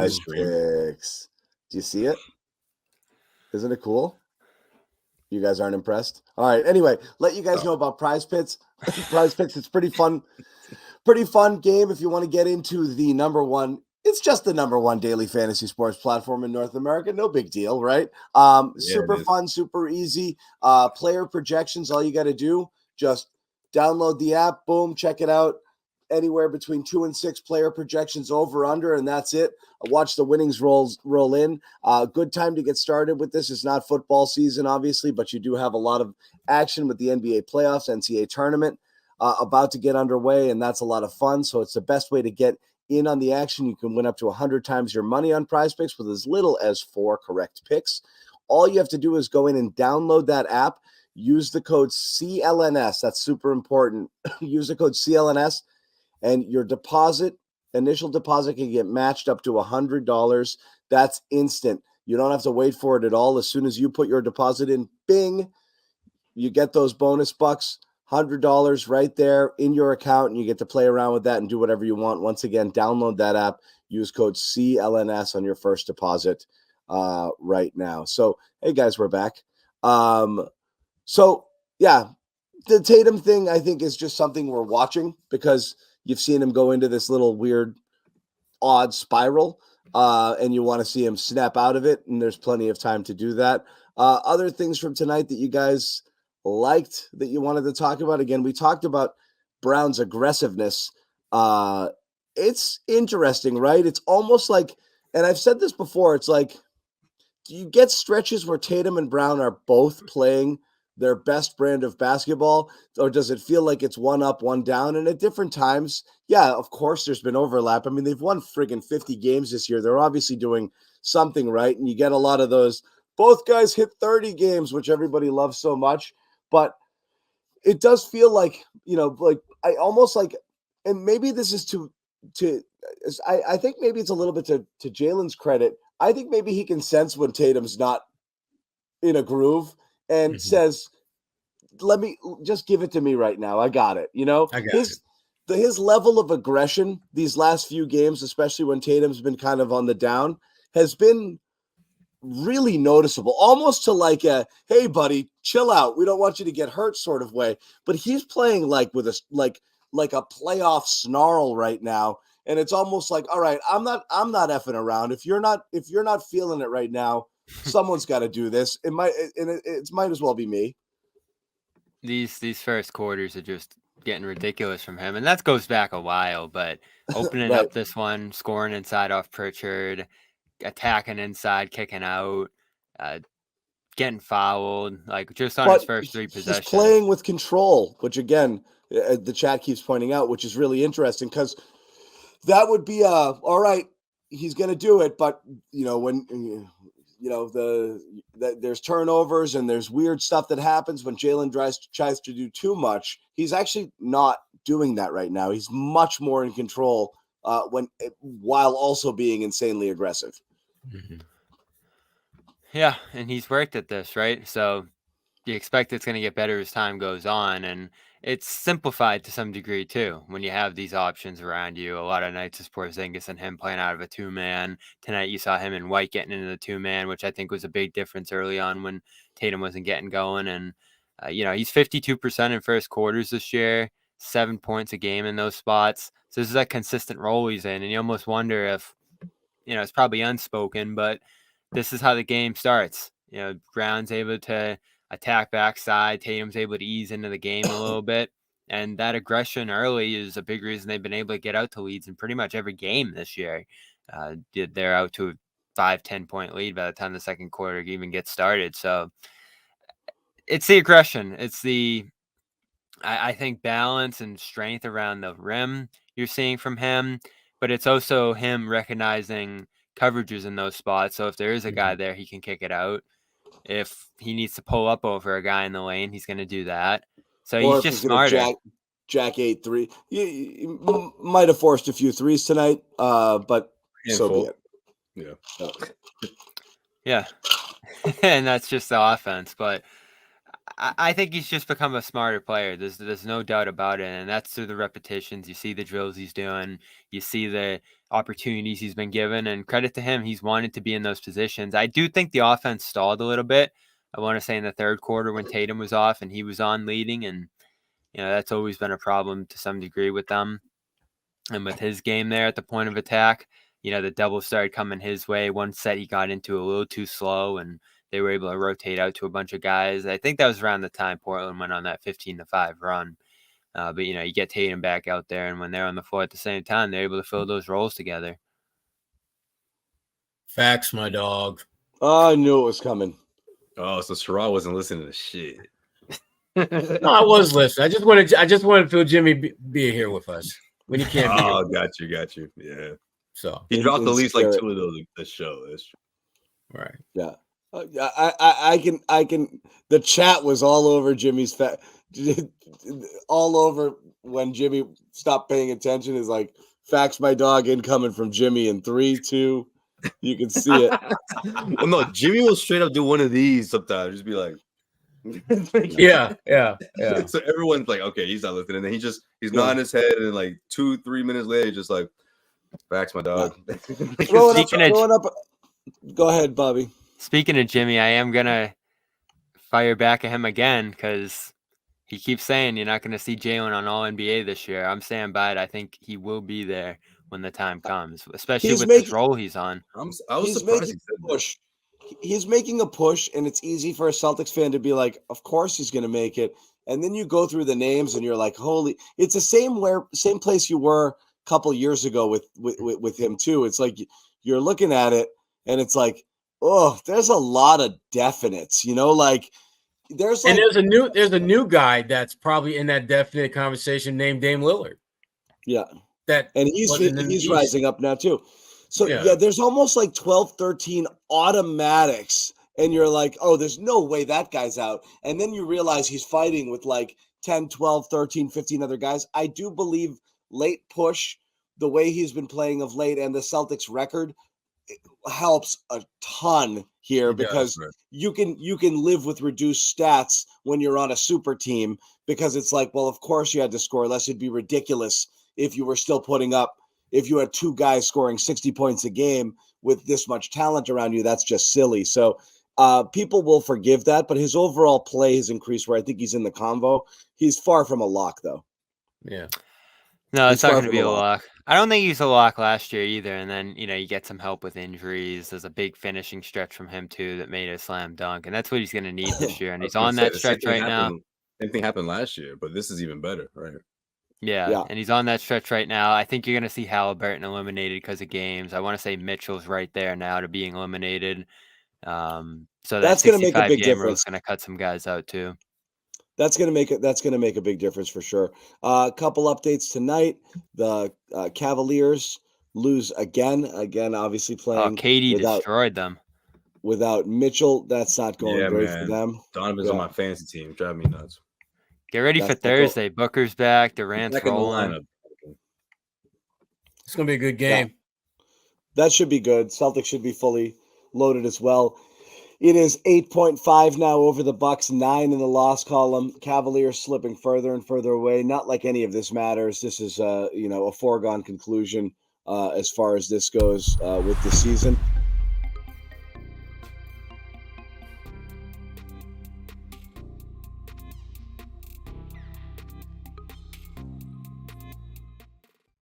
Prize Picks. Do you see it? Isn't it cool? You guys aren't impressed? All right. Anyway, let you guys know about Prize Picks. Prize Picks. It's pretty fun game if you want to get into the number one. It's just the number one daily fantasy sports platform in North America. No big deal, right? Super fun, super easy. Player projections. All you got to do, just download the app. Boom, check it out. Anywhere between 2 and 6 player projections over under, and that's it. Watch the winnings roll in. Good time to get started with this. It's not football season, obviously, but you do have a lot of action with the NBA playoffs, NCAA tournament about to get underway, and that's a lot of fun. So it's the best way to get in on the action. You can win up to 100 times your money on Prize Picks with as little as 4 correct picks. All you have to do is go in and download that app. Use the code CLNS. That's super important. Use the code CLNS. And your initial deposit can get matched up to $100. That's instant. You don't have to wait for it at all. As soon as you put your deposit in, bing, you get those bonus bucks, $100 right there in your account, and you get to play around with that and do whatever you want. Once again, download that app. Use code CLNS on your first deposit right now. So, hey, guys, we're back. Yeah, the Tatum thing, I think, is just something we're watching because – you've seen him go into this little weird, odd spiral, and you want to see him snap out of it, and there's plenty of time to do that. Other things from tonight that you guys liked that you wanted to talk about? Again, we talked about Brown's aggressiveness. It's interesting, right? It's almost like, and I've said this before, it's like, do you get stretches where Tatum and Brown are both playing their best brand of basketball, or does it feel like it's one up, one down? And at different times, yeah, of course, there's been overlap. I mean, they've won friggin' 50 games this year. They're obviously doing something right, and you get a lot of those. Both guys hit 30 games, which everybody loves so much. But it does feel like, like I almost like, and maybe this is I think maybe it's a little bit to Jaylen's credit. I think maybe he can sense when Tatum's not in a groove and says, let me just give it to me right now. I got it. His level of aggression these last few games, especially when Tatum's been kind of on the down, has been really noticeable, almost to like a, hey buddy, chill out. We don't want you to get hurt sort of way. But he's playing like with a, like a playoff snarl right now. And it's almost like, all right, I'm not effing around. If you're not feeling it right now, someone's got to do this. It might as well be me. These first quarters are just getting ridiculous from him, and that goes back a while. But opening right. up this one, scoring inside off Pritchard, attacking inside, kicking out, getting fouled, like just on his first 3 possessions. He's playing with control, which again, the chat keeps pointing out, which is really interesting because that would be all right. He's going to do it, but when. There's turnovers and there's weird stuff that happens when Jaylen tries to do too much. He's actually not doing that right now. He's much more in control while also being insanely aggressive. Mm-hmm. Yeah, and he's worked at this, right? So you expect it's going to get better as time goes on, and it's simplified to some degree too when you have these options around you. A lot of nights it's Porzingis and him playing out of a 2-man. Tonight you saw him and White getting into the 2-man, which I think was a big difference early on when Tatum wasn't getting going. And he's 52% in first quarters this year, 7 points a game in those spots. So this is a consistent role he's in, and you almost wonder if it's probably unspoken, but this is how the game starts. Brown's able to attack backside. Tatum's able to ease into the game a little bit. And that aggression early is a big reason they've been able to get out to leads in pretty much every game this year. They're out to a 5-10 point lead by the time the second quarter even gets started. So it's the aggression. It's the, I think, balance and strength around the rim you're seeing from him. But it's also him recognizing coverages in those spots. So if there is a guy there, he can kick it out. If he needs to pull up over a guy in the lane, he's going to do that. So he's just smarter. Jack 8-3. He might have forced a few threes tonight, but so be it. Yeah. And that's just the offense. But I think he's just become a smarter player. There's no doubt about it, and that's through the repetitions. You see the drills he's doing, you see the opportunities he's been given, and credit to him, he's wanted to be in those positions. I do think the offense stalled a little bit. I want to say in the third quarter when Tatum was off and he was on leading, and that's always been a problem to some degree with them. And with his game there at the point of attack, the doubles started coming his way. One set he got into a little too slow, and they were able to rotate out to a bunch of guys. I think that was around the time Portland went on that 15-5 run. But, you get Tatum back out there, and when they're on the floor at the same time, they're able to fill those roles together. Facts, my dog. Oh, I knew it was coming. Oh, so Sherrod wasn't listening to shit. No, I was listening. I just wanted to feel Jimmy be here with us when he can't. Oh, got you. Yeah. So he dropped at least like 2 of those this show. That's true. Right. Yeah. I can. The chat was all over Jimmy's all over when Jimmy stopped paying attention. Is like facts, my dog, incoming from Jimmy in 3, 2. You can see it. Well, no, Jimmy will straight up do one of these sometimes. Just be like, yeah. So everyone's like, okay, he's not listening. And then he's nodding his head, and then like 2-3 minutes later, he's just like, facts, my dog. Throwing up. Go ahead, Bobby. Speaking of Jimmy, I am gonna fire back at him again because he keeps saying you're not going to see Jaylen on All NBA this year. I'm standing by it. I think he will be there when the time comes, especially with this role he's on. I was surprised he said push. He's making a push, and it's easy for a Celtics fan to be like, of course he's going to make it. And then you go through the names, and you're like, holy! It's the same place you were a couple years ago with him too. It's like you're looking at it, and it's like, oh, there's a lot of definites, like. There's a new guy that's probably in that definite conversation named Dame Lillard. Yeah. He's rising up now too. So there's almost like 12, 13 automatics, and you're like, oh, there's no way that guy's out. And then you realize he's fighting with like 10, 12, 13, 15 other guys. I do believe late push, the way he's been playing of late, and the Celtics record helps a ton here because you can live with reduced stats when you're on a super team, because it's like, well, of course you had to score less. It'd be ridiculous if you were still putting up, if you had 2 guys scoring 60 points a game with this much talent around you. That's just silly. So people will forgive that, but his overall play has increased where I think he's in the convo. He's far from a lock though. Yeah. No, it's not going to be a lock. I don't think he's a lock last year either. And then, you get some help with injuries. There's a big finishing stretch from him too that made it a slam dunk. And that's what he's going to need this year. And he's on that stretch right now. Same thing happened last year, but this is even better, right? Yeah. And he's on that stretch right now. I think you're going to see Halliburton eliminated because of games. I want to say Mitchell's right there now to being eliminated. So that's going to make a big difference. Going to cut some guys out too. That's going to make a big difference for sure. A couple updates tonight. The Cavaliers lose again, obviously playing. Oh, KD destroyed them. Without Mitchell, that's not going great for them. Donovan's on my fantasy team. Driving me nuts. Get ready for Thursday. Booker's back. Durant's rolling. It's going to be a good game. Yeah. That should be good. Celtics should be fully loaded as well. It is 8.5 now over the Bucks, 9 in the loss column. Cavaliers slipping further and further away. Not like any of this matters. This is a foregone conclusion as far as this goes with the season.